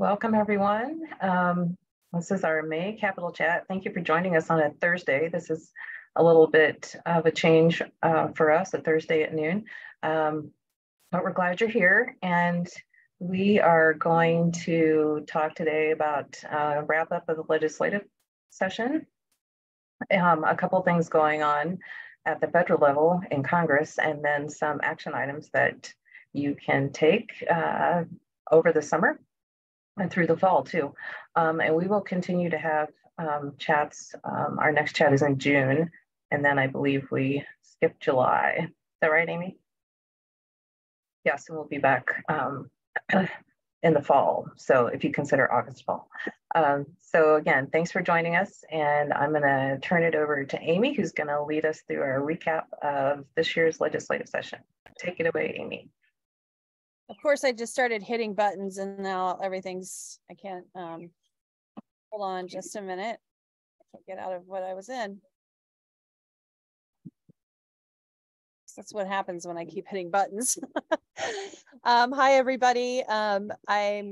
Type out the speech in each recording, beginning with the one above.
Welcome everyone. This is our May Capital Chat. Thank you for joining us on a Thursday. This is a little bit of a change for us, a Thursday at noon, but we're glad you're here. And we are going to talk today about a wrap up of the legislative session, a couple things going on at the federal level in Congress, and then some action items that you can take over the summer and through the fall too. And we will continue to have chats. Our next chat is in June, and then I believe we skip July. Is that right, Amy? Yes, and we'll be back in the fall. So if you consider August fall. So again, thanks for joining us. And I'm gonna turn it over to Amy, who's gonna lead us through our recap of this year's legislative session. Take it away, Amy. Of course, I just started hitting buttons and now everything's, I can't, hold on just a minute. I can't get out of what I was in. That's what happens when I keep hitting buttons. Hi, everybody. I'm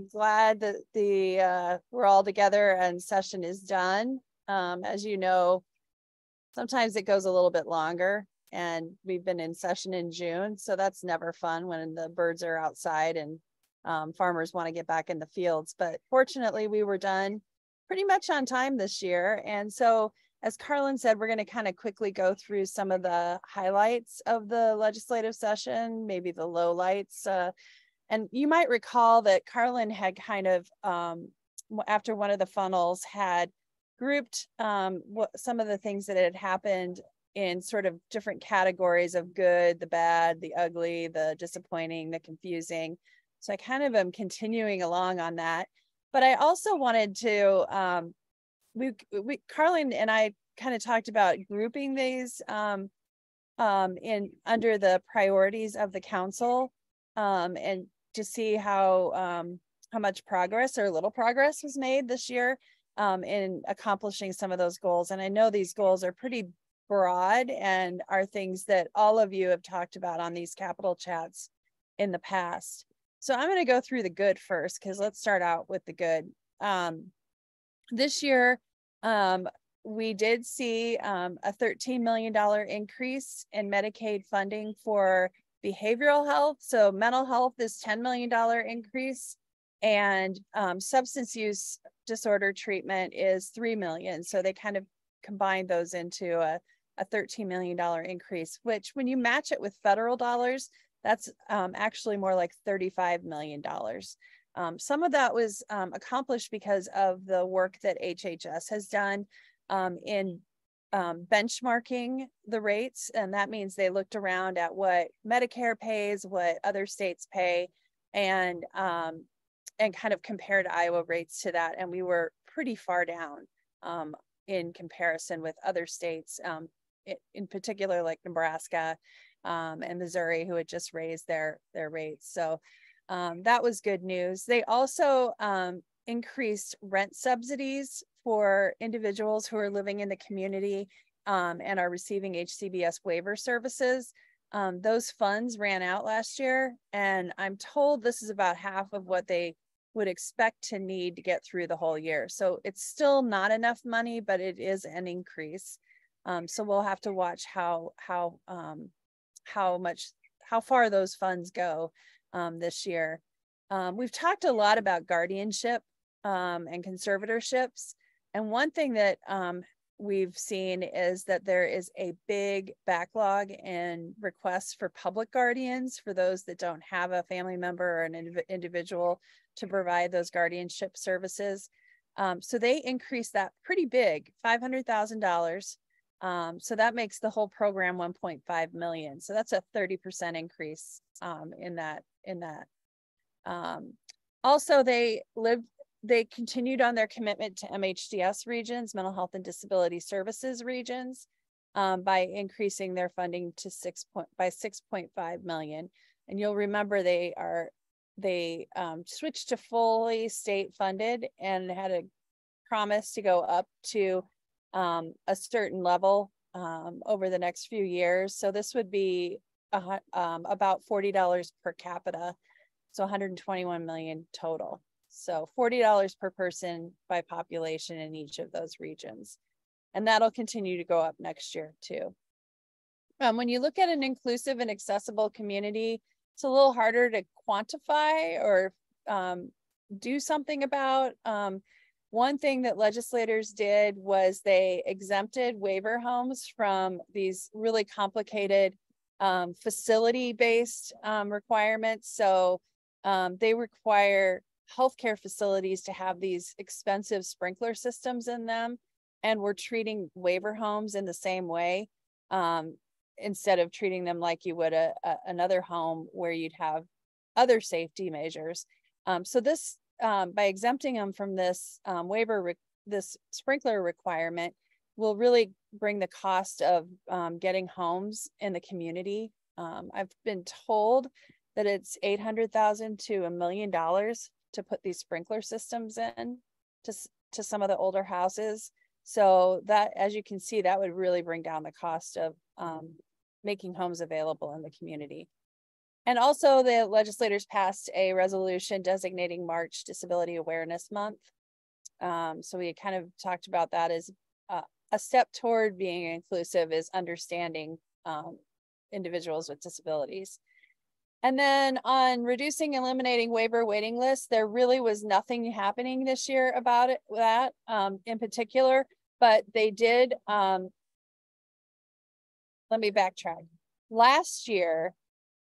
glad that we're all together and session is done. As you know, sometimes it goes a little bit longer. And we've been in session in June, so that's never fun when the birds are outside and farmers want to get back in the fields. But fortunately, we were done pretty much on time this year. And so, as Carlin said, we're going to kind of quickly go through some of the highlights of the legislative session, maybe the lowlights. And you might recall that Carlin had kind of, after one of the funnels, had grouped some of the things that had happened in sort of different categories of good, the bad, the ugly, the disappointing, the confusing. So I kind of am continuing along on that. But I also wanted to, Carlin and I kind of talked about grouping these under the priorities of the council, and to see how much progress or little progress was made this year in accomplishing some of those goals. And I know these goals are pretty broad and are things that all of you have talked about on these capital chats in the past. So I'm going to go through the good first, because let's start out with the good. This year, we did see a $13 million increase in Medicaid funding for behavioral health. So mental health is $10 million increase, and substance use disorder treatment is $3 million. So they kind of combined those into a $13 million increase, which when you match it with federal dollars, that's actually more like $35 million. Some of that was accomplished because of the work that HHS has done in benchmarking the rates. And that means they looked around at what Medicare pays, what other states pay, and kind of compared Iowa rates to that. And we were pretty far down in comparison with other states, in particular like Nebraska and Missouri, who had just raised their rates. So that was good news. They also increased rent subsidies for individuals who are living in the community and are receiving HCBS waiver services. Those funds ran out last year, and I'm told this is about half of what they would expect to need to get through the whole year. So it's still not enough money, but it is an increase. So we'll have to watch how far those funds go this year. We've talked a lot about guardianship and conservatorships. And one thing that we've seen is that there is a big backlog in requests for public guardians for those that don't have a family member or an individual to provide those guardianship services. So they increased that pretty big, $500,000. So that makes the whole program 1.5 million. So that's a 30% increase in that. Also, they continued on their commitment to MHDS regions, mental health and disability services regions, by increasing their funding to 6.5 million. And you'll remember they switched to fully state funded and had a promise to go up to a certain level over the next few years. So this would be about $40 per capita, so 121 million total. So $40 per person by population in each of those regions. And that'll continue to go up next year too. When you look at an inclusive and accessible community, it's a little harder to quantify or do something about. One thing that legislators did was they exempted waiver homes from these really complicated facility-based requirements. So they require healthcare facilities to have these expensive sprinkler systems in them, and we're treating waiver homes in the same way, instead of treating them like you would another home where you'd have other safety measures. So this, by exempting them from this this sprinkler requirement, will really bring the cost of getting homes in the community. I've been told that it's $800,000 to $1 million to put these sprinkler systems in to some of the older houses. So that, as you can see, that would really bring down the cost of making homes available in the community. And also the legislators passed a resolution designating March Disability Awareness Month. So we kind of talked about that as a step toward being inclusive is understanding individuals with disabilities. And then on reducing, eliminating waiver waiting lists, there really was nothing happening this year about that in particular, but they did, let me backtrack. Last year,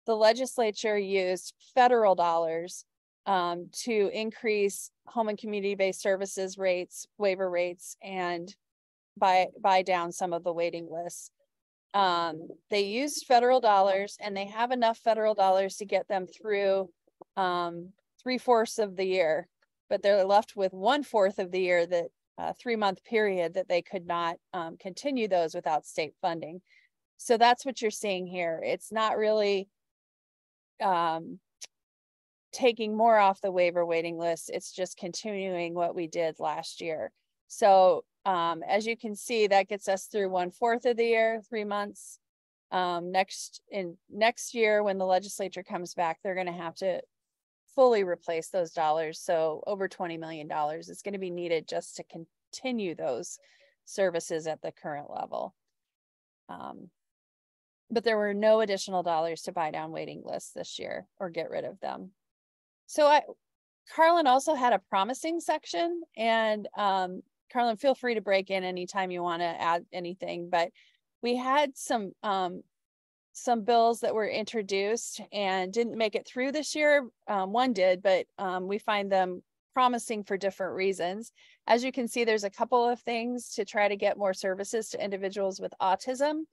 the legislature used federal dollars to increase home and community-based services rates, waiver rates, and buy down some of the waiting lists. They used federal dollars, and they have enough federal dollars to get them through 3/4 of the year, but they're left with 1/4 of the year, that 3-month period, that they could not continue those without state funding. So that's what you're seeing here. It's not really taking more off the waiver waiting list. It's just continuing what we did last year. So as you can see, that gets us through 1/4 of the year, 3 months. Next year, when the legislature comes back, they're going to have to fully replace those dollars. So over $20 million is going to be needed just to continue those services at the current level. But there were no additional dollars to buy down waiting lists this year or get rid of them. So Carlin also had a promising section, and Carlin, feel free to break in anytime you want to add anything, but we had some bills that were introduced and didn't make it through this year. One did, but we find them promising for different reasons. As you can see, there's a couple of things to try to get more services to individuals with autism.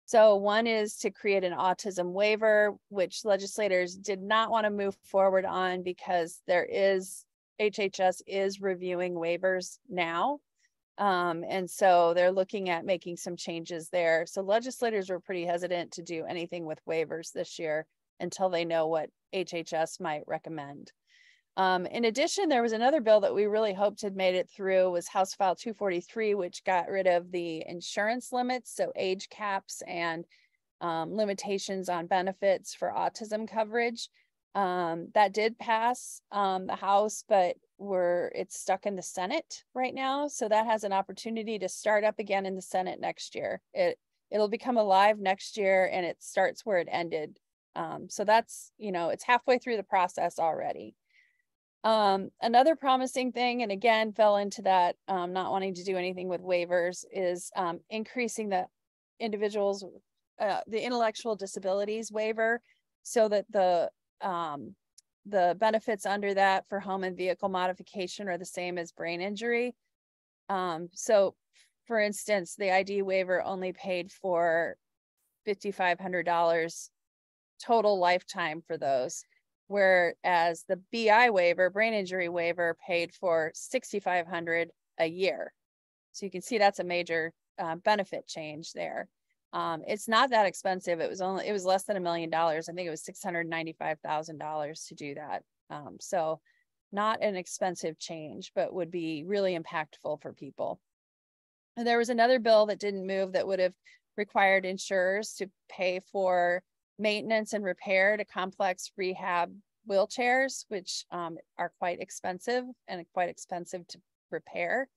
So one is to create an autism waiver, which legislators did not want to move forward on because HHS is reviewing waivers now. And so they're looking at making some changes there. So legislators were pretty hesitant to do anything with waivers this year until they know what HHS might recommend. In addition, there was another bill that we really hoped had made it through, was House File 243, which got rid of the insurance limits, so age caps and limitations on benefits for autism coverage. That did pass the House, but it's stuck in the Senate right now. So that has an opportunity to start up again in the Senate next year. It'll become alive next year, and it starts where it ended. So that's, it's halfway through the process already. Another promising thing, and again, fell into that not wanting to do anything with waivers, is increasing the individuals, the intellectual disabilities waiver, so that the benefits under that for home and vehicle modification are the same as brain injury. So for instance, the ID waiver only paid for $5,500 total lifetime for those, whereas the BI waiver, brain injury waiver, paid for $6,500 a year. So you can see that's a major benefit change there. It's not that expensive. It was less than $1 million. I think it was $695,000 to do that. So not an expensive change, but would be really impactful for people. And there was another bill that didn't move that would have required insurers to pay for maintenance and repair to complex rehab wheelchairs, which are quite expensive and quite expensive to repair.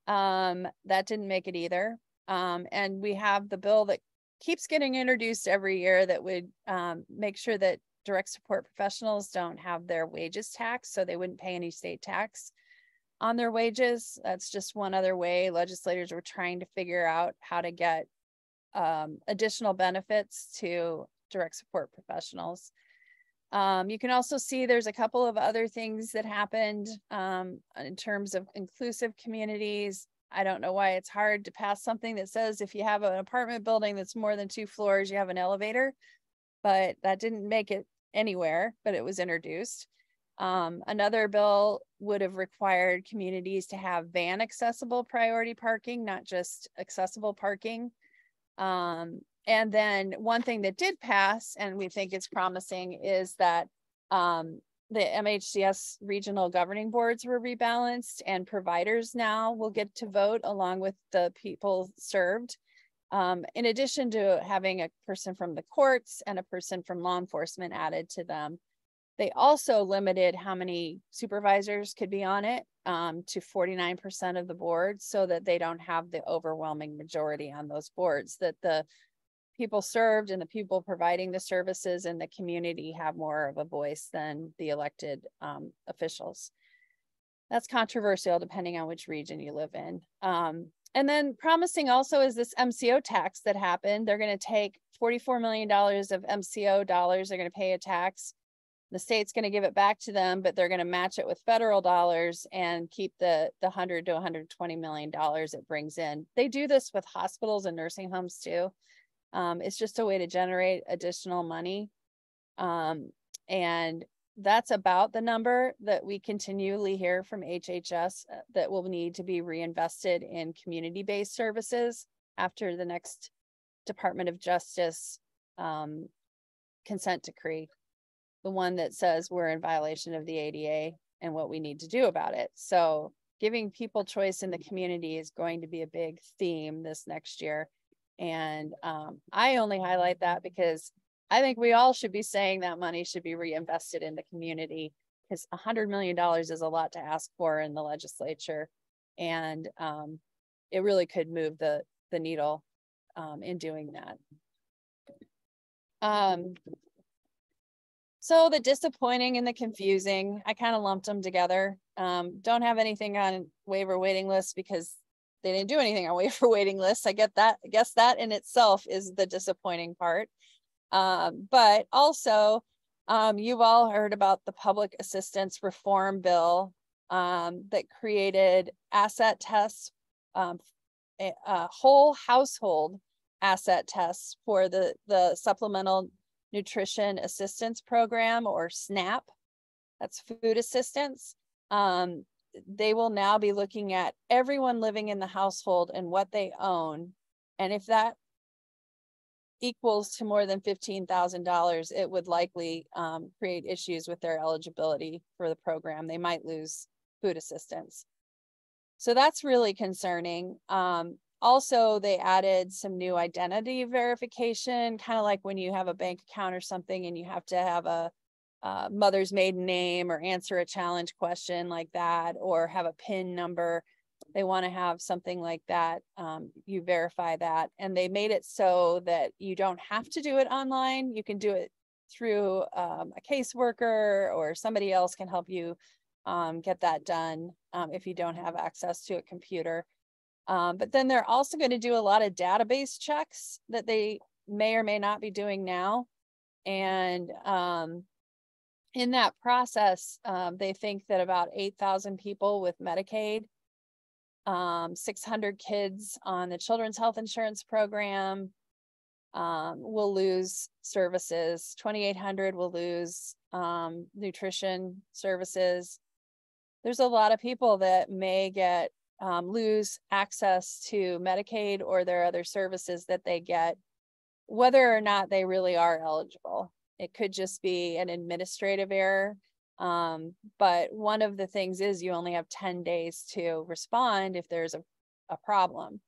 That didn't make it either. And we have the bill that keeps getting introduced every year that would make sure that direct support professionals don't have their wages taxed, so they wouldn't pay any state tax on their wages. That's just one other way legislators were trying to figure out how to get additional benefits to direct support professionals. You can also see there's a couple of other things that happened in terms of inclusive communities. I don't know why it's hard to pass something that says if you have an apartment building that's more than 2 floors, you have an elevator, but that didn't make it anywhere, but it was introduced. Another bill would have required communities to have van accessible priority parking, not just accessible parking. And then one thing that did pass, and we think is promising, is that the MHCS regional governing boards were rebalanced, and providers now will get to vote along with the people served. In addition to having a person from the courts and a person from law enforcement added to them. They also limited how many supervisors could be on it to 49% of the board, so that they don't have the overwhelming majority on those boards, that the people served and the people providing the services in the community have more of a voice than the elected officials. That's controversial depending on which region you live in. And then promising also is this MCO tax that happened. They're going to take $44 million of MCO dollars. They're going to pay a tax. The state's going to give it back to them, but they're going to match it with federal dollars and keep the $100 to $120 million it brings in. They do this with hospitals and nursing homes too. It's just a way to generate additional money. And that's about the number that we continually hear from HHS that will need to be reinvested in community-based services after the next Department of Justice consent decree, the one that says we're in violation of the ADA and what we need to do about it. So giving people choice in the community is going to be a big theme this next year. And I only highlight that because I think we all should be saying that money should be reinvested in the community, because $100 million is a lot to ask for in the legislature. And it really could move the needle in doing that. So the disappointing and the confusing, I kind of lumped them together. Don't have anything on waiver waiting lists because they didn't do anything on waiver waiting lists. I get that. I guess that in itself is the disappointing part. But also, you've all heard about the public assistance reform bill that created asset tests, whole household asset tests for the Supplemental Nutrition Assistance Program, or SNAP. That's food assistance. They will now be looking at everyone living in the household and what they own. And if that equals to more than $15,000, it would likely create issues with their eligibility for the program. They might lose food assistance. So that's really concerning. Also, they added some new identity verification, kind of like when you have a bank account or something and you have to have a mother's maiden name or answer a challenge question like that, or have a PIN number. They want to have something like that. You verify that. And they made it so that you don't have to do it online. You can do it through a caseworker, or somebody else can help you get that done if you don't have access to a computer. But then they're also going to do a lot of database checks that they may or may not be doing now. And in that process, they think that about 8,000 people with Medicaid, 600 kids on the Children's Health Insurance Program will lose services. 2,800 will lose nutrition services. There's a lot of people that may get lose access to Medicaid or their other services that they get, whether or not they really are eligible. It could just be an administrative error. But one of the things is you only have 10 days to respond if there's a problem.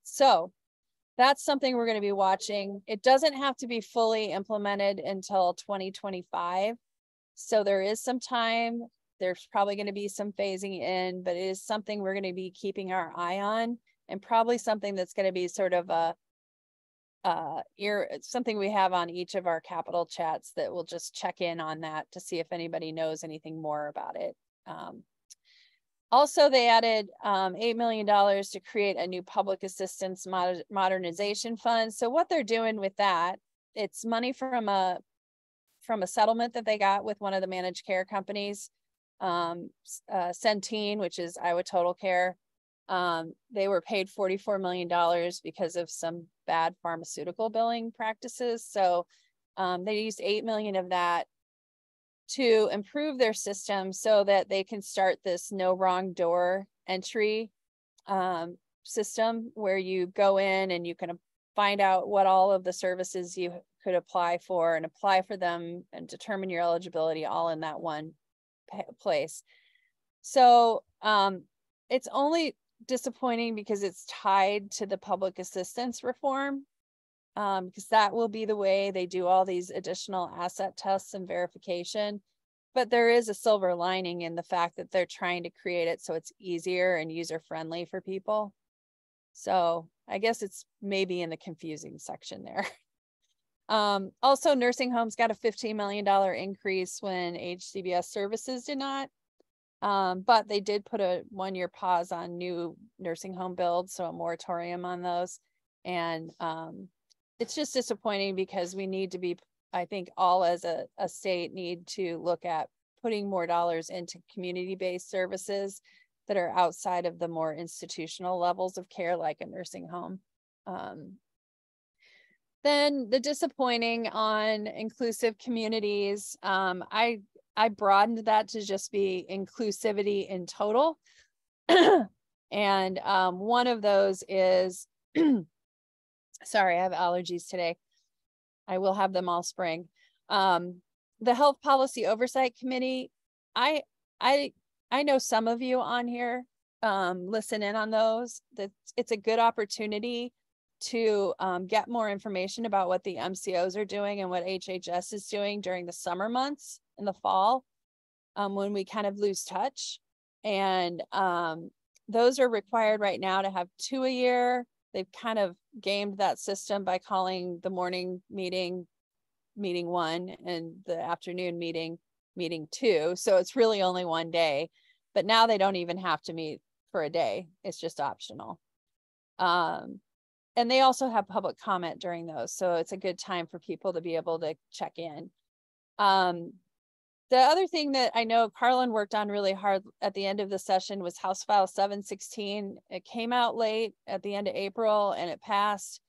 So that's something we're going to be watching. It doesn't have to be fully implemented until 2025. So there is some time. There's probably going to be some phasing in, but it is something we're going to be keeping our eye on, and probably something that's going to be sort of a something we have on each of our capital chats that we'll just check in on that to see if anybody knows anything more about it. Also, they added $8 million to create a new public assistance modernization fund. So what they're doing with that, it's money from a settlement that they got with one of the managed care companies, Centene, which is Iowa Total Care. They were paid $44 million because of some bad pharmaceutical billing practices. So they used $8 million of that to improve their system so that they can start this no wrong door entry system, where you go in and you can find out what all of the services you could apply for and apply for them and determine your eligibility all in that one place. So it's only disappointing because it's tied to the public assistance reform, because that will be the way they do all these additional asset tests and verification. But there is a silver lining in the fact that they're trying to create it so it's easier and user-friendly for people. So I guess it's maybe in the confusing section there. Also, nursing homes got a $15 million increase when HCBS services did not. But they did put a 1-year pause on new nursing home builds, so a moratorium on those. And it's just disappointing because we need to be, I think all as a state need to look at putting more dollars into community-based services that are outside of the more institutional levels of care, like a nursing home. Then the disappointing on inclusive communities, I broadened that to just be inclusivity in total. And one of those is, sorry, I have allergies today. I will have them all spring. The Health Policy Oversight Committee, I know some of you on here listen in on those. It's a good opportunity to get more information about what the MCOs are doing and what HHS is doing during the summer months in the fall, when we kind of lose touch. And those are required right now to have 2 a year. They've kind of gamed that system by calling the morning meeting 1 and the afternoon meeting 2. So it's really only 1 day, but now they don't even have to meet for a day. It's just optional. And they also have public comment during those. So it's a good time for people to be able to check in. The other thing that I know Carlin worked on really hard at the end of the session was House File 716. It came out late at the end of April and it passed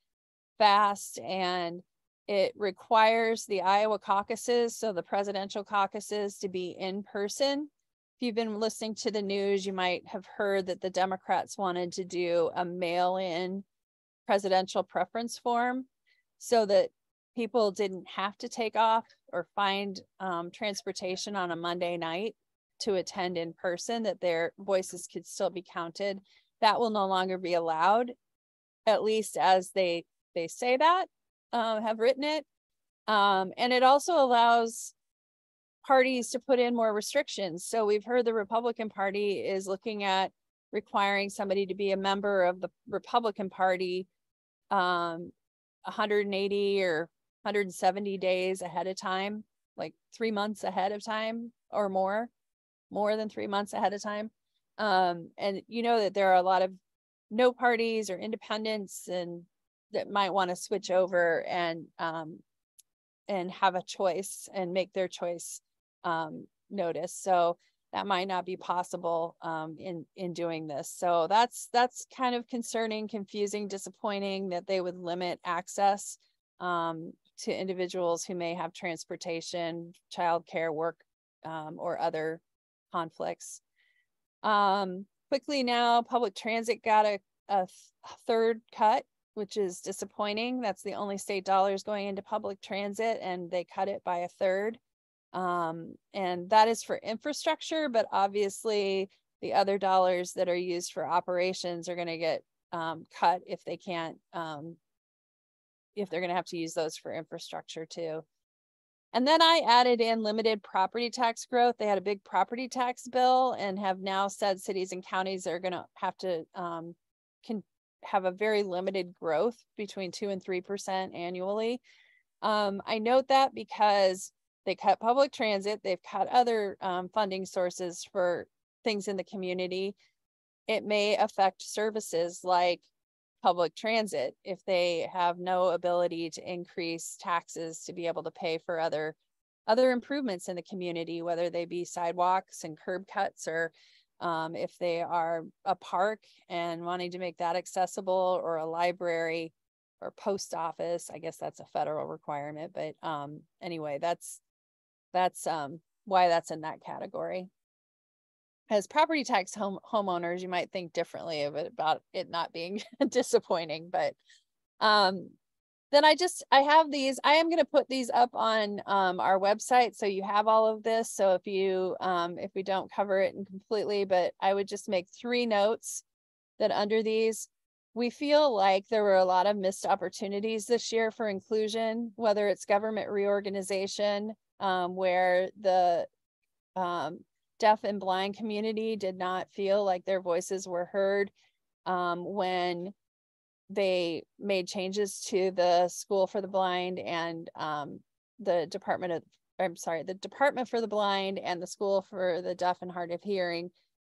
fast, and it requires the Iowa caucuses, so the presidential caucuses, to be in person. If you've been listening to the news, you might have heard that the Democrats wanted to do a mail-in presidential preference form so that people didn't have to take off or find transportation on a Monday night to attend in person, that their voices could still be counted. That will no longer be allowed, at least as they say that, have written it. And it also allows parties to put in more restrictions. So we've heard the Republican Party is looking at requiring somebody to be a member of the Republican Party 180 or 170 days ahead of time, like 3 months ahead of time or more than 3 months ahead of time. And you know that there are a lot of no parties or independents and that might want to switch over and have a choice and make their choice noticed. So that might not be possible in doing this. So that's kind of concerning, confusing, disappointing that they would limit access to individuals who may have transportation, childcare, work, or other conflicts. Quickly now, public transit got a third cut, which is disappointing. That's the only state dollars going into public transit, and they cut it by a third. And that is for infrastructure, but obviously the other dollars that are used for operations are going to get cut if they can't if they're going to have to use those for infrastructure too. And then I added in limited property tax growth. They had a big property tax bill and have now said cities and counties are going to have to can have a very limited growth between 2 and 3% annually. I note that because they cut public transit, they've cut other funding sources for things in the community. It may affect services like public transit if they have no ability to increase taxes to be able to pay for other improvements in the community, whether they be sidewalks and curb cuts, or if they are a park and wanting to make that accessible, or a library or post office. I guess that's a federal requirement, but anyway, that's why that's in that category. As property tax homeowners, you might think differently of it, about it not being disappointing, but then I have these. I am going to put these up on our website, so you have all of this. So if you if we don't cover it completely, but I would just make 3 notes that under these, we feel like there were a lot of missed opportunities this year for inclusion, whether it's government reorganization, where the deaf and blind community did not feel like their voices were heard when they made changes to the School for the Blind and the Department for the Blind and the School for the Deaf and Hard of Hearing.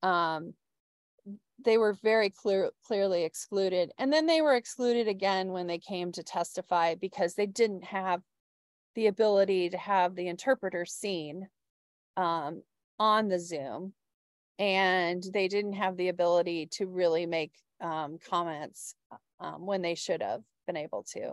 They were very clearly excluded. And then they were excluded again when they came to testify because they didn't have the ability to have the interpreter seen on the Zoom, and they didn't have the ability to really make comments when they should have been able to.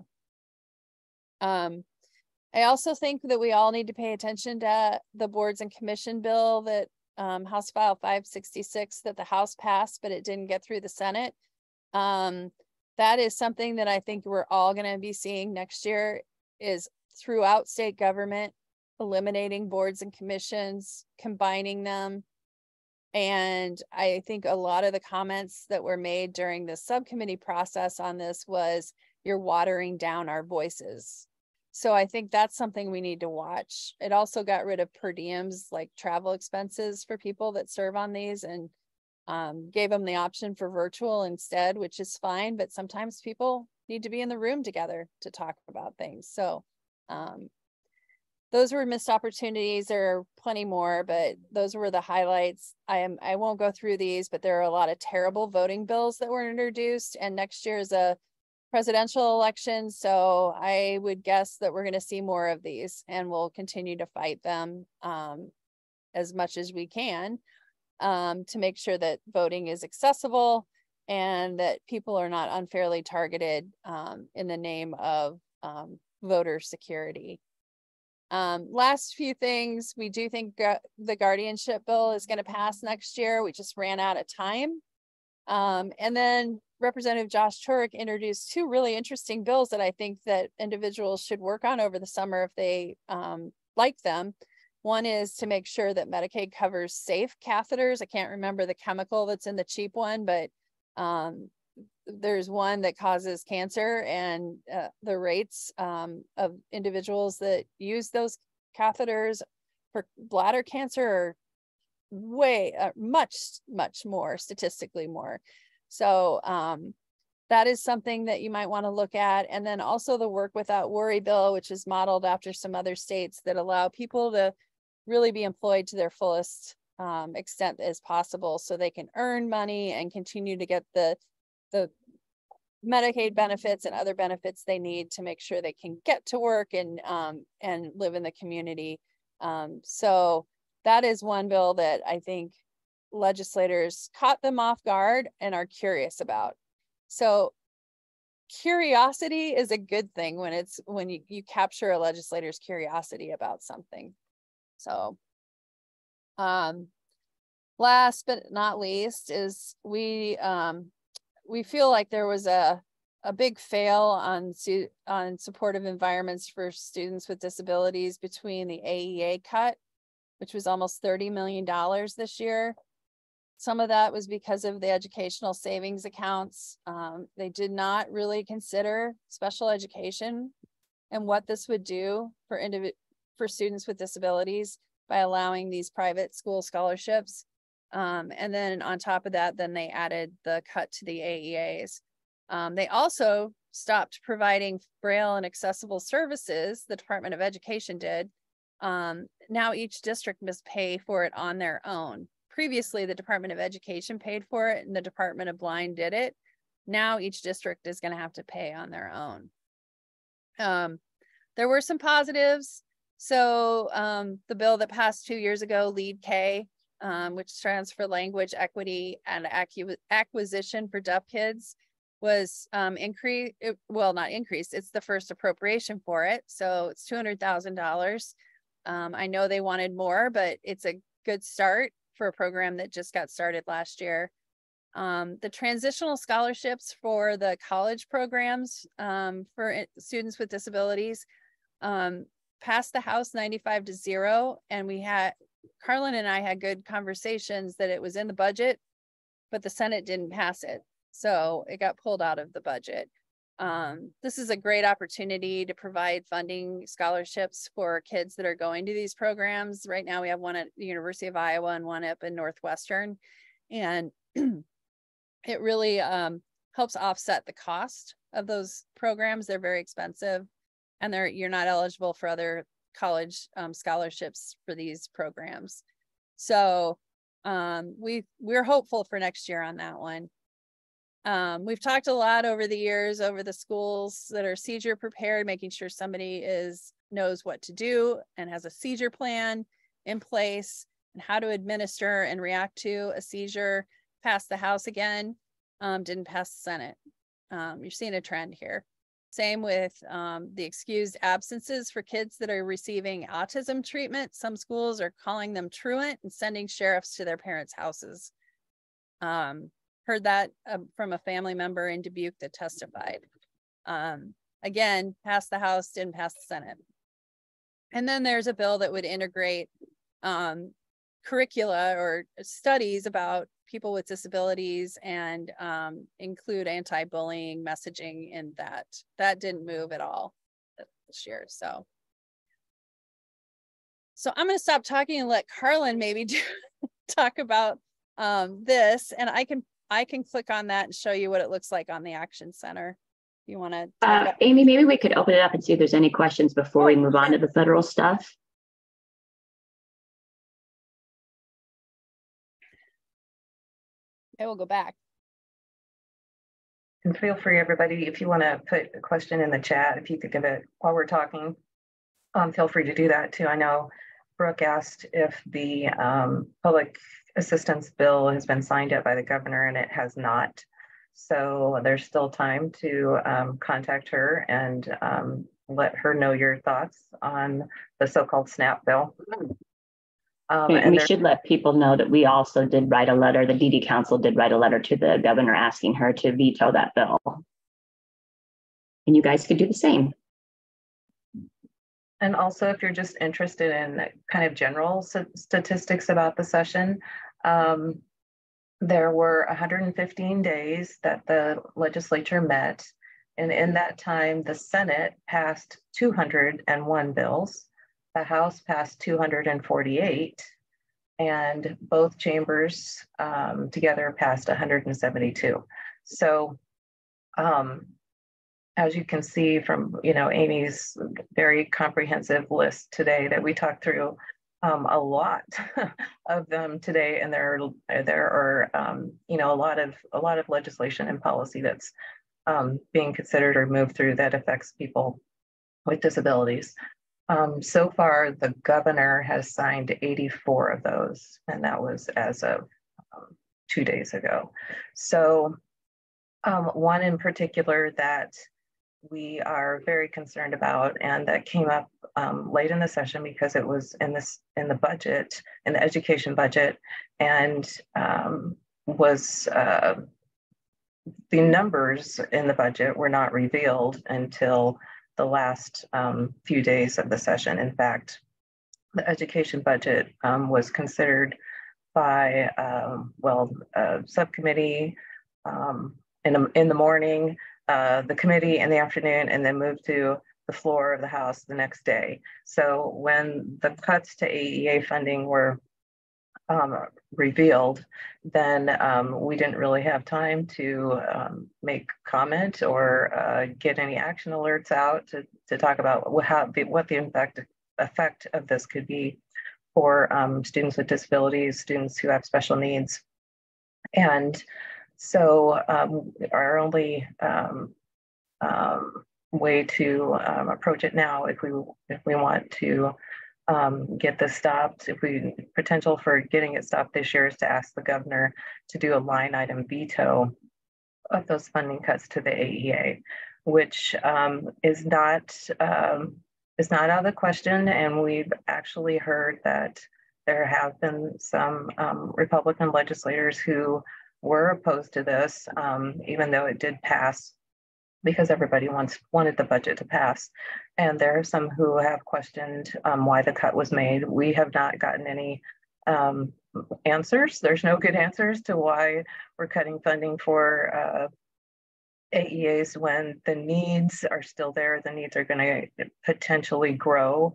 I also think that we all need to pay attention to the boards and commission bill that House File 566 that the House passed, but it didn't get through the Senate. That is something that I think we're all going to be seeing next year, is throughout state government, eliminating boards and commissions, combining them. And I think a lot of the comments that were made during the subcommittee process on this was, you're watering down our voices. So I think that's something we need to watch. It also got rid of per diems, like travel expenses for people that serve on these, and gave them the option for virtual instead, which is fine. But sometimes people need to be in the room together to talk about things. So those were missed opportunities. There are plenty more, but those were the highlights. I won't go through these, but there are a lot of terrible voting bills that were introduced, and next year is a presidential election. So I would guess that we're going to see more of these, and we'll continue to fight them as much as we can to make sure that voting is accessible and that people are not unfairly targeted in the name of voter security. Last few things, we do think the guardianship bill is going to pass next year. We just ran out of time. And then Representative Josh Turek introduced 2 really interesting bills that I think that individuals should work on over the summer if they like them. One is to make sure that Medicaid covers safe catheters. I can't remember the chemical that's in the cheap one, but there's one that causes cancer, and the rates of individuals that use those catheters for bladder cancer are way much more, statistically more. So that is something that you might want to look at. And then also the Work Without Worry bill, which is modeled after some other states that allow people to really be employed to their fullest extent as possible, so they can earn money and continue to get the Medicaid benefits and other benefits they need to make sure they can get to work and live in the community. So that is one bill that I think legislators caught them off guard and are curious about. So curiosity is a good thing when you capture a legislator's curiosity about something. So last but not least is we feel like there was a big fail on supportive environments for students with disabilities between the AEA cut, which was almost $30 million this year. Some of that was because of the educational savings accounts. They did not really consider special education and what this would do for students with disabilities by allowing these private school scholarships. And then on top of that, then they added the cut to the AEAs. They also stopped providing Braille and accessible services. The Department of Education did. Now each district must pay for it on their own. Previously, the Department of Education paid for it and the Department of Blind did it. Now each district is going to have to pay on their own. There were some positives. So the bill that passed 2 years ago, LEAD K, which stands for Language Equity and Acquisition for Deaf Kids, was increased. Well, not increased. It's the first appropriation for it. So it's $200,000. I know they wanted more, but it's a good start for a program that just got started last year. The transitional scholarships for the college programs for students with disabilities passed the House 95-0. And Carlin and I had good conversations that it was in the budget, but the Senate didn't pass it. So it got pulled out of the budget. This is a great opportunity to provide funding scholarships for kids that are going to these programs. Right now we have one at the University of Iowa and one up in Northwestern. And it really helps offset the cost of those programs. They're very expensive and you're not eligible for other college scholarships for these programs. So we're hopeful for next year on that one. We've talked a lot over the years over the schools that are seizure prepared, making sure somebody knows what to do and has a seizure plan in place and how to administer and react to a seizure. Passed the House again, didn't pass the Senate. You're seeing a trend here. Same with the excused absences for kids that are receiving autism treatment. Some schools are calling them truant and sending sheriffs to their parents' houses. Heard that from a family member in Dubuque that testified. Again, passed the House, didn't pass the Senate. And then there's a bill that would integrate curricula or studies about people with disabilities and include anti-bullying messaging in that. That didn't move at all this year. So I'm going to stop talking and let Carlin maybe talk about this, and I can click on that and show you what it looks like on the Action Center. You want to Amy, maybe we could open it up and see if there's any questions before we move on to the federal stuff. I will go back. And feel free, everybody, if you want to put a question in the chat, if you could give it while we're talking, feel free to do that too. I know Brooke asked if the public assistance bill has been signed yet by the governor, and it has not. So there's still time to contact her and let her know your thoughts on the so-called SNAP bill. And we should let people know that we also did write a letter. The DD Council did write a letter to the governor asking her to veto that bill. And you guys could do the same. And also, if you're just interested in kind of general statistics about the session, there were 115 days that the legislature met. And in that time, the Senate passed 201 bills. The House passed 248, and both chambers together passed 172. So as you can see from Amy's very comprehensive list today that we talked through, a lot of them today, and there are a lot of legislation and policy that's being considered or moved through that affects people with disabilities. So far, the governor has signed 84 of those, and that was as of 2 days ago. So one in particular that we are very concerned about, and that came up late in the session because it was in the budget, in the education budget, and was the numbers in the budget were not revealed until the last few days of the session. In fact, the education budget was considered by, subcommittee in the morning, the committee in the afternoon, and then move to the floor of the House the next day. So when the cuts to AEA funding were revealed, then we didn't really have time to make comment or get any action alerts out to talk about what the effect of this could be for students with disabilities, students who have special needs. And so our only way to approach it now, if we want to get this stopped, potential for getting it stopped this year, is to ask the governor to do a line item veto of those funding cuts to the AEA, which is not out of the question. And we've actually heard that there have been some Republican legislators who were opposed to this, even though it did pass, because everybody wanted the budget to pass. And there are some who have questioned why the cut was made. We have not gotten any answers. There's no good answers to why we're cutting funding for AEAs when the needs are still there. The needs are going to potentially grow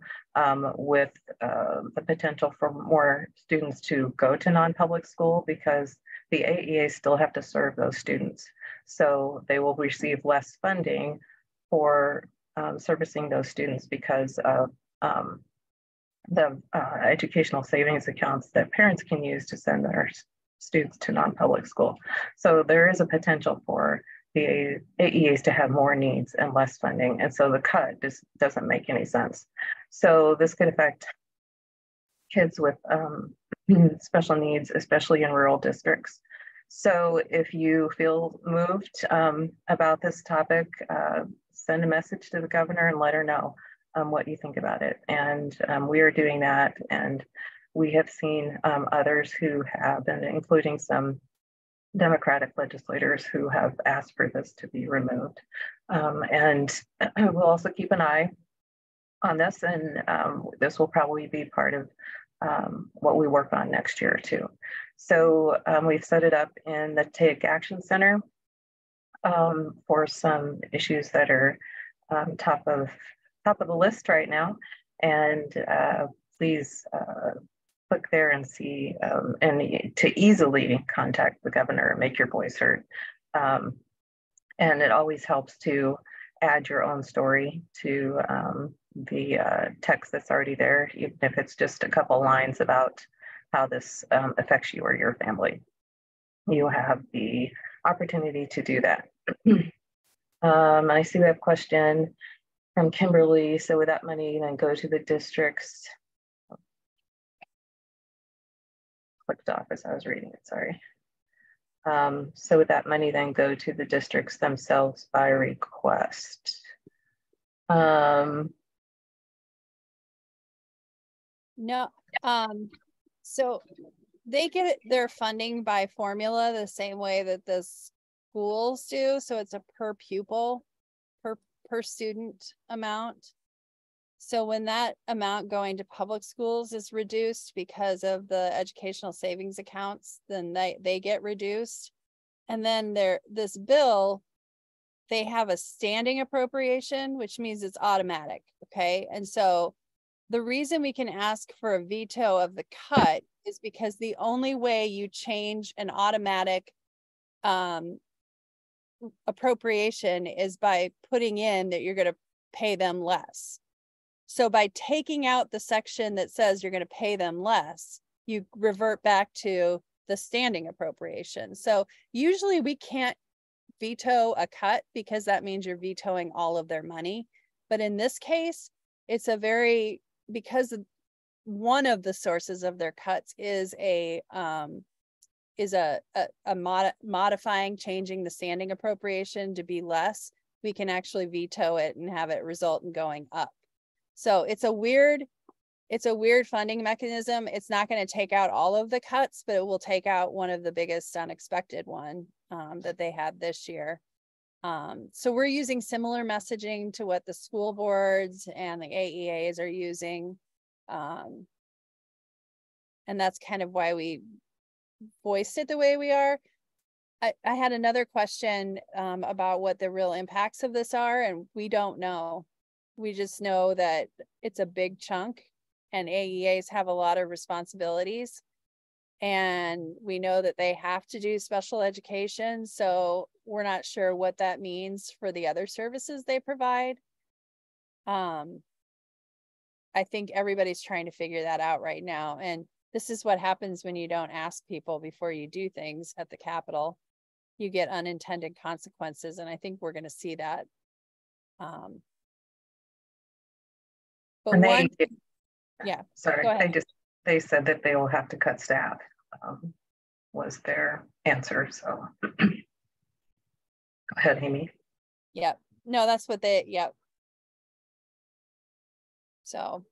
with the potential for more students to go to non-public school, because the AEAs still have to serve those students. So they will receive less funding for servicing those students because of the educational savings accounts that parents can use to send their students to non-public school. So there is a potential for the AEAs to have more needs and less funding. And so the cut just doesn't make any sense. So this could affect kids with special needs, especially in rural districts. So if you feel moved about this topic, send a message to the governor and let her know what you think about it. And we are doing that. And we have seen others who have been, including some Democratic legislators who have asked for this to be removed. And we'll also keep an eye on this, and this will probably be part of what we work on next year too. So we've set it up in the Take Action Center for some issues that are top of the list right now. And please click there and see, and to easily contact the governor, make your voice heard. And it always helps to add your own story to the text that's already there, even if it's just a couple lines about how this affects you or your family. You have the opportunity to do that. I see we have a question from Kimberly. So would that money then go to the districts? Clicked off as I was reading it, sorry. So would that money then go to the districts themselves by request? No, so they get their funding by formula the same way that the schools do. So it's a per pupil, per student amount. So when that amount going to public schools is reduced because of the educational savings accounts, then they get reduced. And then this bill, they have a standing appropriation, which means it's automatic. Okay. And so the reason we can ask for a veto of the cut is because the only way you change an automatic appropriation is by putting in that you're going to pay them less. So by taking out the section that says you're going to pay them less, you revert back to the standing appropriation. So usually we can't veto a cut because that means you're vetoing all of their money. But in this case, it's because one of the sources of their cuts is modifying, changing the standing appropriation to be less, we can actually veto it and have it result in going up. So it's a weird funding mechanism. It's not going to take out all of the cuts, but it will take out one of the biggest unexpected one that they had this year. So we're using similar messaging to what the school boards and the AEAs are using. And that's kind of why we voiced it the way we are. I had another question about what the real impacts of this are, and we don't know. We just know that it's a big chunk and AEAs have a lot of responsibilities. And we know that they have to do special education. So we're not sure what that means for the other services they provide. I think everybody's trying to figure that out right now. And this is what happens when you don't ask people before you do things at the Capitol. You get unintended consequences. And I think we're going to see that. But yeah. Sorry, they said that they will have to cut staff, was their answer. So go ahead, Amy. Yep. No, that's what yep. So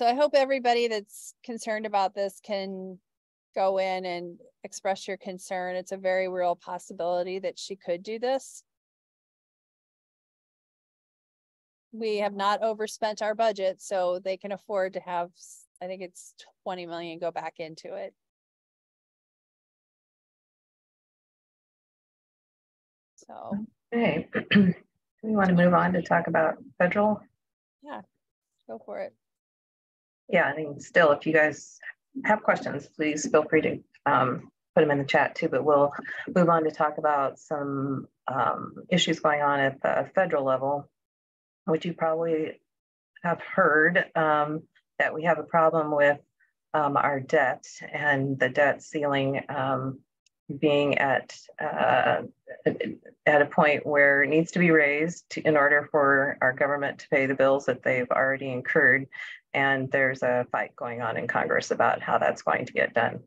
I hope everybody that's concerned about this can go in and express your concern. It's a very real possibility that she could do this. We have not overspent our budget, so they can afford to have, I think it's 20 million go back into it. So okay. We want to move on to talk about federal. Yeah, go for it. Yeah, I mean, still, if you guys have questions, please feel free to put them in the chat too, but we'll move on to talk about some issues going on at the federal level, which you probably have heard that we have a problem with our debt and the debt ceiling being at a point where it needs to be raised in order for our government to pay the bills that they've already incurred. And there's a fight going on in Congress about how that's going to get done.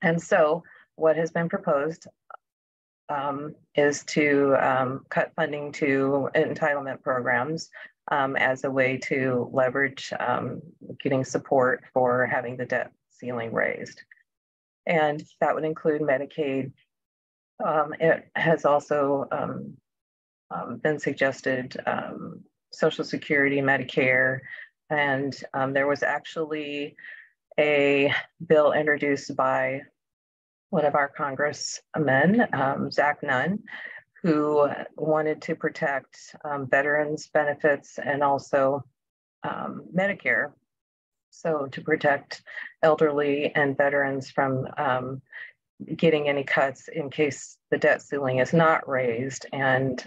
And so what has been proposed is to cut funding to entitlement programs as a way to leverage getting support for having the debt ceiling raised. And that would include Medicaid. It has also been suggested Social Security, Medicare, and there was actually a bill introduced by one of our congressmen, Zach Nunn, who wanted to protect veterans benefits and also Medicare. So to protect elderly and veterans from getting any cuts in case the debt ceiling is not raised and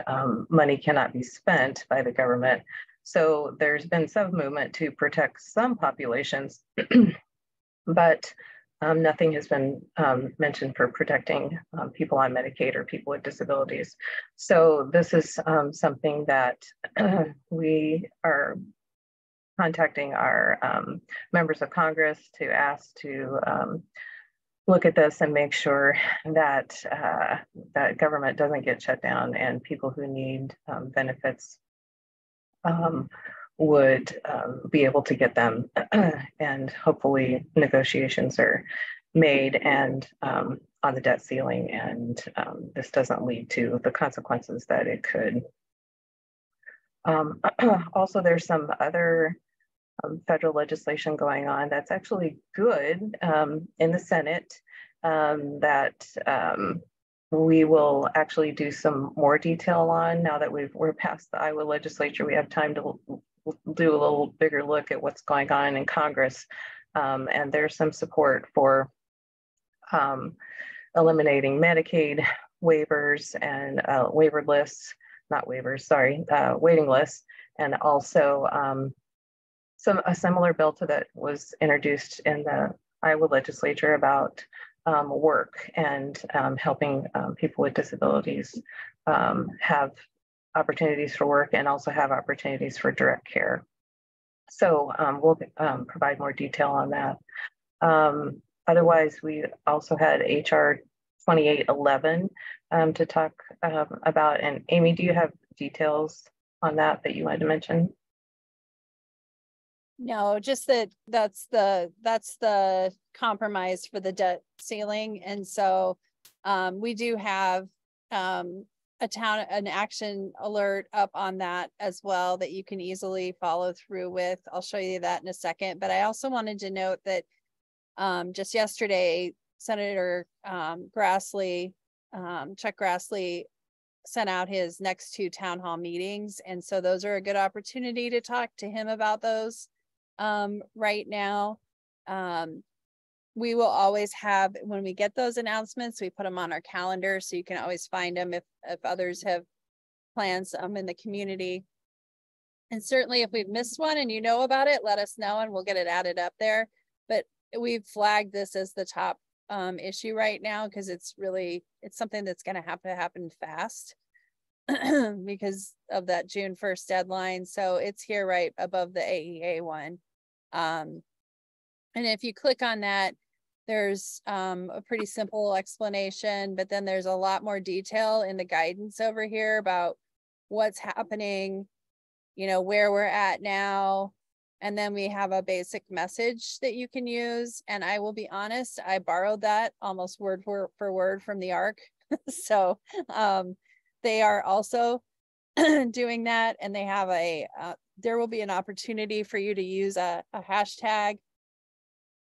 money cannot be spent by the government. So there's been some movement to protect some populations, but nothing has been mentioned for protecting people on Medicaid or people with disabilities. So this is something that we are contacting our members of Congress to ask to look at this and make sure that that government doesn't get shut down and people who need benefits would be able to get them, and hopefully negotiations are made and on the debt ceiling, and this doesn't lead to the consequences that it could. Also, there's some other federal legislation going on that's actually good in the Senate that we will actually do some more detail on now that we're past the Iowa legislature. We have time to do a little bigger look at what's going on in Congress. And there's some support for eliminating Medicaid waivers and waiver lists, not waivers, sorry, waiting lists, and also a similar bill to that was introduced in the Iowa legislature about work and helping people with disabilities have opportunities for work and also have opportunities for direct care. So we'll provide more detail on that. Otherwise, we also had HR 2811 to talk about. And Amy, do you have details on that you wanted to mention? No, just that's the compromise for the debt ceiling. And so we do have an action alert up on that as well that you can easily follow through with. I'll show you that in a second. But I also wanted to note that Just yesterday, Senator Grassley, Chuck Grassley, sent out his next 2 town hall meetings. And so those are a good opportunity to talk to him about those right now. We will always have, when we get those announcements, we put them on our calendar so you can always find them if others have plans in the community. And certainly if we've missed one and you know about it, let us know and we'll get it added up there. But we've flagged this as the top issue right now because it's something that's going to have to happen fast because of that June 1st deadline. So it's here right above the AEA one. And if you click on that, there's a pretty simple explanation, but then there's a lot more detail in the guidance over here about what's happening, you know, where we're at now. And then we have a basic message that you can use. And I will be honest, I borrowed that almost word for word from the ARC. So they are also doing that. And they have there will be an opportunity for you to use a hashtag,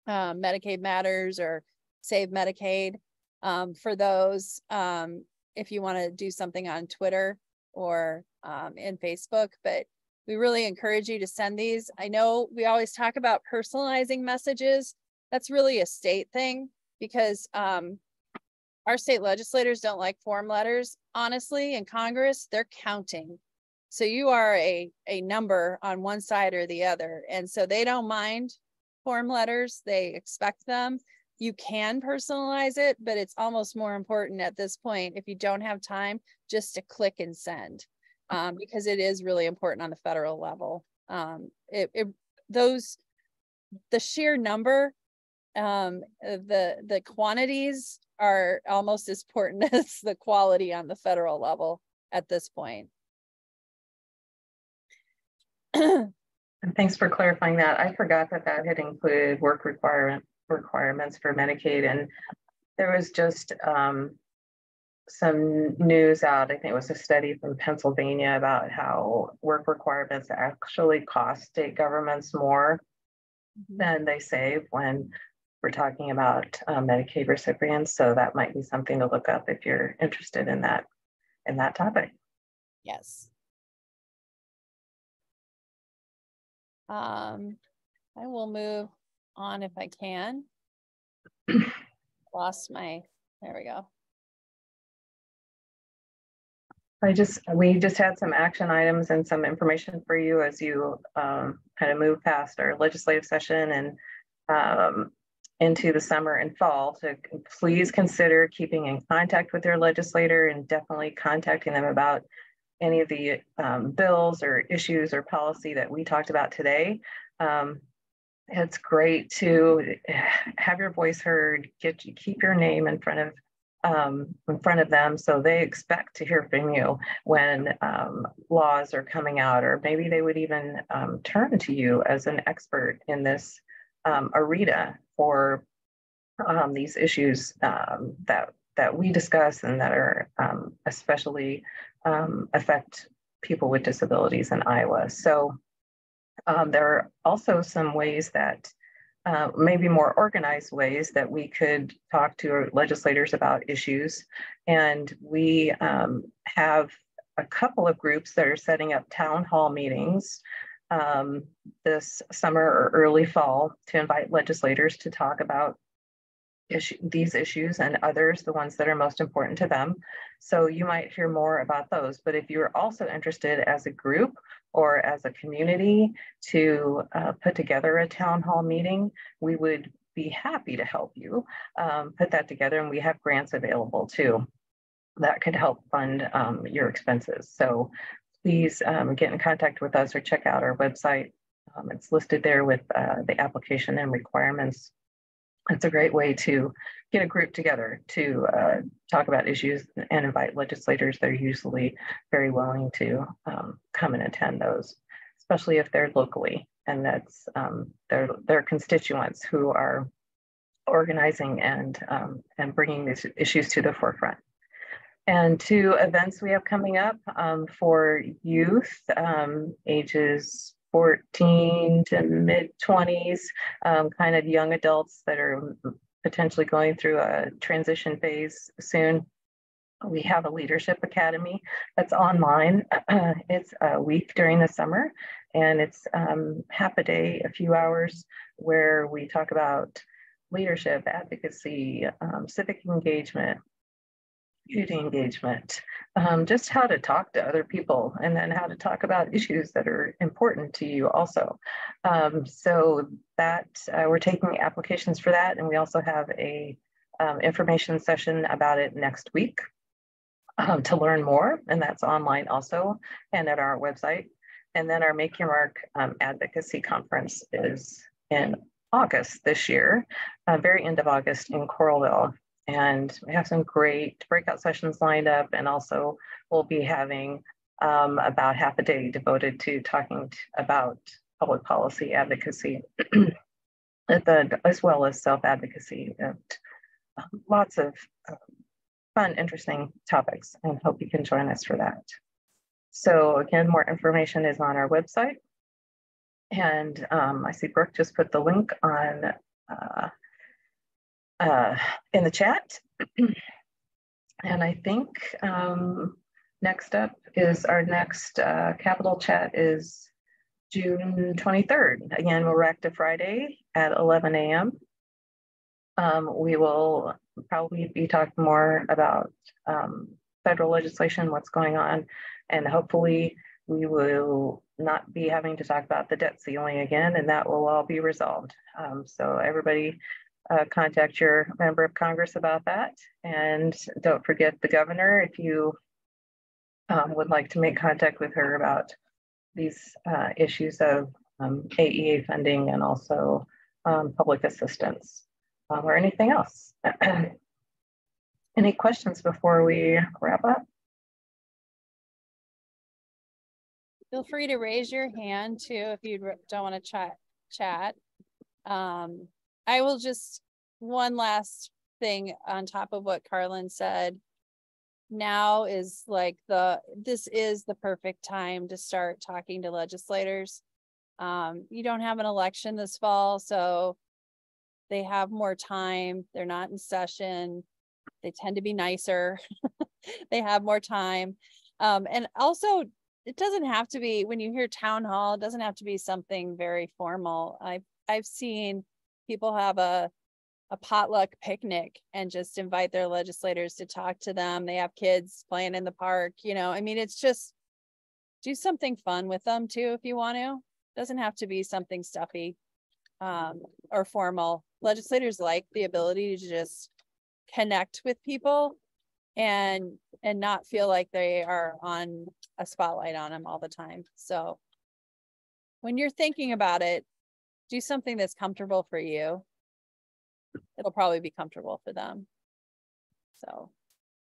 Medicaid Matters or Save Medicaid for those if you want to do something on Twitter or in Facebook. But we really encourage you to send these. I know we always talk about personalizing messages. That's really a state thing because our state legislators don't like form letters. Honestly, in Congress, they're counting. So you are a number on one side or the other. And so they don't mind form letters. They expect them. You can personalize it, but it's almost more important at this point, if you don't have time, just to click and send. Because it is really important on the federal level. The sheer number, the quantities are almost as important as the quality on the federal level at this point. And thanks for clarifying that. I forgot that had included work requirements for Medicaid, and there was just some news out. I think it was a study from Pennsylvania about how work requirements actually cost state governments more than they save when we're talking about Medicaid recipients. So that might be something to look up if you're interested in that topic. Yes. I will move on if I can. There we go. We just had some action items and some information for you as you kind of move past our legislative session and into the summer and fall. To please consider keeping in contact with your legislator and definitely contacting them about any of the bills or issues or policy that we talked about today. It's great to have your voice heard, keep your name in front of them, so they expect to hear from you when laws are coming out, or maybe they would even turn to you as an expert in this arena for these issues that we discuss and that are especially affect people with disabilities in Iowa. So there are also some ways that maybe more organized ways that we could talk to our legislators about issues. And we have a couple of groups that are setting up town hall meetings this summer or early fall to invite legislators to talk about these issues and others, the ones that are most important to them. So you might hear more about those. But if you're also interested as a group or as a community to put together a town hall meeting, we would be happy to help you put that together. And we have grants available too that could help fund your expenses. So please get in contact with us or check out our website. It's listed there with the application and requirements. It's a great way to get a group together to talk about issues and invite legislators. They're usually very willing to come and attend those, especially if they're locally, and that's their constituents who are organizing and bringing these issues to the forefront. And 2 events we have coming up for youth ages 14 to mid-20s, kind of young adults that are potentially going through a transition phase soon. We have a leadership academy that's online. It's a week during the summer, and it's half a day, a few hours, where we talk about leadership, advocacy, civic engagement, community engagement, just how to talk to other people, and then how to talk about issues that are important to you also. So that we're taking applications for that, and we also have a information session about it next week. To learn more, and that's online also and at our website. And then our Make Your Mark advocacy conference is in August this year, very end of August in Coralville. And we have some great breakout sessions lined up, and also we'll be having about half a day devoted to talking about public policy advocacy, as well as self-advocacy. Lots of fun, interesting topics, and hope you can join us for that. So again, more information is on our website. And I see Brooke just put the link on in the chat. And I think next up is our next Capitol Chat is June 23rd. Again, we're back to Friday at 11 a.m. We will probably be talking more about federal legislation, what's going on, and hopefully we will not be having to talk about the debt ceiling again, and that will all be resolved. So everybody contact your member of Congress about that, and don't forget the governor if you would like to make contact with her about these issues of AEA funding and also public assistance. Or anything else. Any questions before we wrap up? Feel free to raise your hand too if you don't want to chat. I will just, one last thing on top of what Carlin said. Now is like this is the perfect time to start talking to legislators. You don't have an election this fall, so they have more time. They're not in session. They tend to be nicer. They have more time. And also, it doesn't have to be, when you hear town hall, it doesn't have to be something very formal. I've seen people have a potluck picnic and just invite their legislators to talk to them. They have kids playing in the park, you know. I mean, it's just do something fun with them too if you want to. It doesn't have to be something stuffy or formal. Legislators like the ability to just connect with people and not feel like they are on a spotlight on them all the time. So when you're thinking about it, do something that's comfortable for you. It'll probably be comfortable for them. So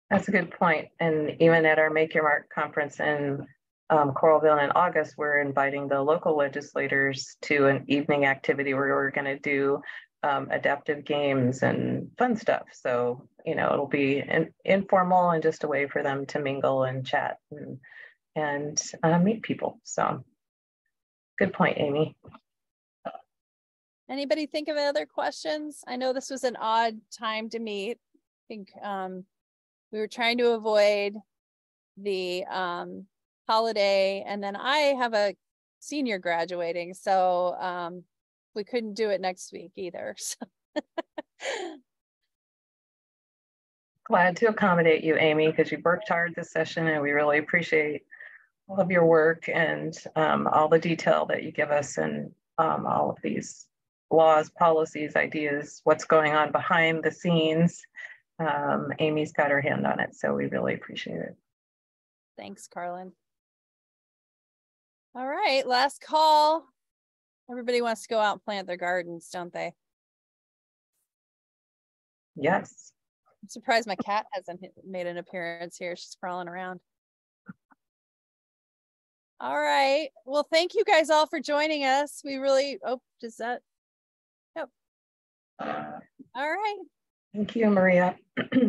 that's a good point. And even at our Make Your Mark conference in Coralville in August, we're inviting the local legislators to an evening activity where we're going to do adaptive games and fun stuff. So, you know, it'll be informal and just a way for them to mingle and chat and meet people. So good point, Amy. Anybody think of other questions? I know this was an odd time to meet. I think we were trying to avoid the holiday, and then I have a senior graduating, so we couldn't do it next week either. So. Glad to accommodate you, Amy, because you've worked hard this session, and we really appreciate all of your work and all the detail that you give us, and all of these laws, policies, ideas, what's going on behind the scenes. Amy's got her hand on it, so we really appreciate it. Thanks, Carlin. All right, last call. Everybody wants to go out and plant their gardens, don't they? Yes. I'm surprised my cat hasn't made an appearance here. She's crawling around. All right. Well, thank you guys all for joining us. We really, does that? Yep. All right. Thank you, Maria.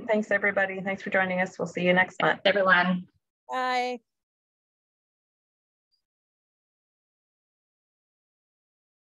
Thanks, everybody. Thanks for joining us. We'll see you next month. Everyone. Bye.